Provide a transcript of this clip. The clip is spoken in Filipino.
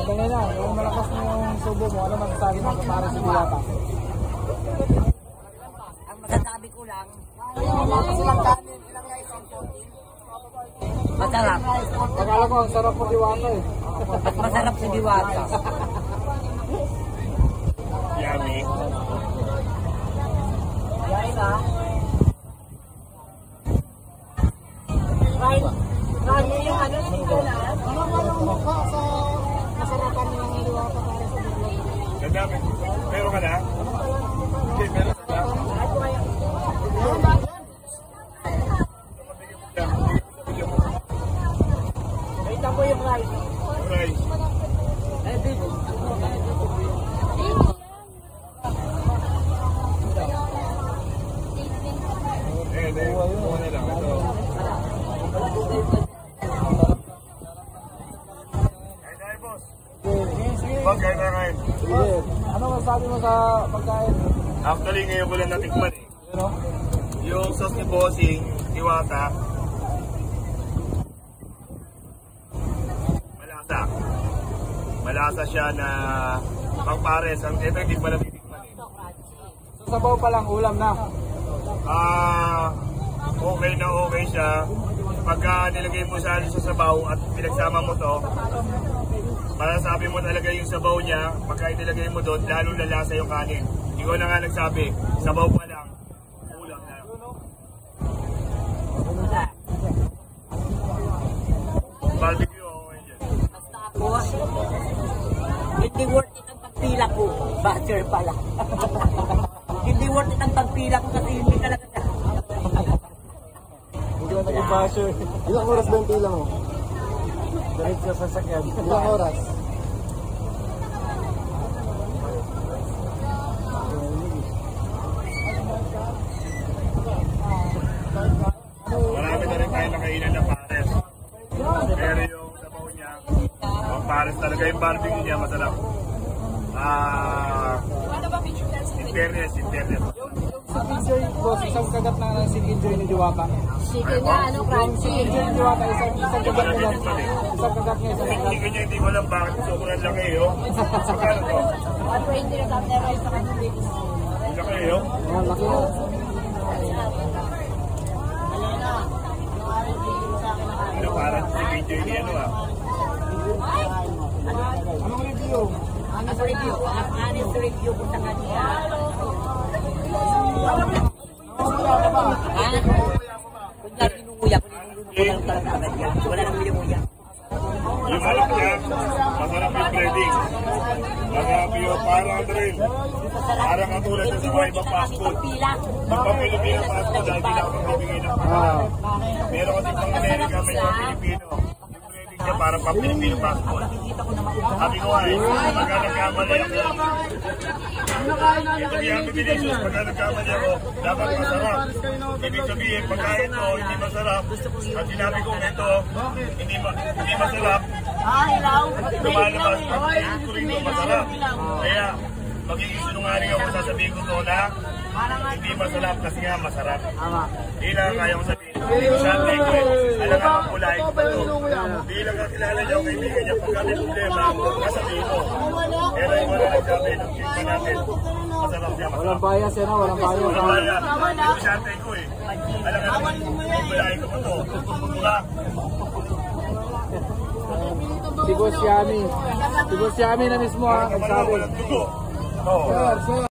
Magaling na, yung malakas na yung subo mo, ano masasabi mo para sa Diwata? Ang masasabi ko lang, masarap. Akala ko, ang sarap po Diwata eh. At masarap si Diwata. Yummy. Yan ha. Ryan yung ano, sito na. Ano ba yung mukha sa masarapan ng Diwata para sa Diwata? Gandami. Pero ka na? Hindi, meron ka na. Ito po yung rice. Rice. Eh, dito. Kuha na lang. Ito. Kain boss. Boss, kain. Ano masasabi mo sa pagkain? Actually, ngayon ko lang natikman eh. Ano? Yung sauce ni Bossing, Diwata. Malasa siya na pangpares. Ito hindi pa natitikman eh. So sabaw pa lang, ulam na. Okay na okay siya. Pagka nilagay mo sa sabaw at pinagsama mo to, masasabi mo talaga yung sabaw niya. Pagka inilagay mo doon, lalong lalasa yung kanin. Hindi ko na nga nagsabi, sabaw pa lang, ulam na. Barbecue okay dyan. Basta ako, hindi worth it ang pagpila ko. Butcher pala. Hindi worth it ang pagpila ko kasi hindi talaga siya. Hindi ka nag-basher. Ilang oras ba yung pila mo? Diretso sa sasakyan. Ilang oras? Marami na rin tayo nakainan na pares. Pero yung sabaw niya, ang pares talaga yung barbecue niya masarap. In fairness. Sa picture, boss, isang kagat na ng chicken joy ni Diwata. Chicken na, ano, crunchy. Chicken joy ni Diwata, isang kagat niya. Isang kagat niya, isang kagat. Hindi niya, hindi ko alam bakit sobrang laki yun. Sakal ko. 120 na sa rice sa kanila. Ang laki yun. Ayan, laki na. Ano parang chicken joy ni ano ah. Anong review? Honest review ko sa kanya. Kung ninunguya ko, ninunguya ko lang talaga yan. Wala nang ninunguya. Yung malak niya, masarap yung breading. Masarap yung parang drill. Parang katulad sa mga ibang fast food. Ibang Pilipino fast food, dahil hindi na ako magbibigay ng pangalan. Meron kasi pang Amerika, may pang Pilipino. Yung breading niya parang pang Pilipino fast food. Sabi ko ay, pagka nagkamali ako. Ito yung combinations, pagka nagkamali ako, dapat masarap. Ibig sabihin, pagka ito hindi masarap, at sinabi ko ito, hindi masarap, lumalabas, at ito rin masarap. Kaya, magiging sinungaling ako, sasabihin ko to na, hindi masarap kasi nga masarap. Hindi lang kaya ko sabihin. Sabi ko alam nga ang kulay ko pa ito. Hindi lang kakilala niya o kaibigan niya. Pagka may problema, kasabihin ko. Pero yung wala nagsabi ng tingin natin, masarap siya. Walang bias yan, walang bias. Walang bias. Yung sabi ko alam nga yung kulay ko pa ito. Diba? Si Boss Yami na mismo ha, nagsabi. Walang dugo. Oo.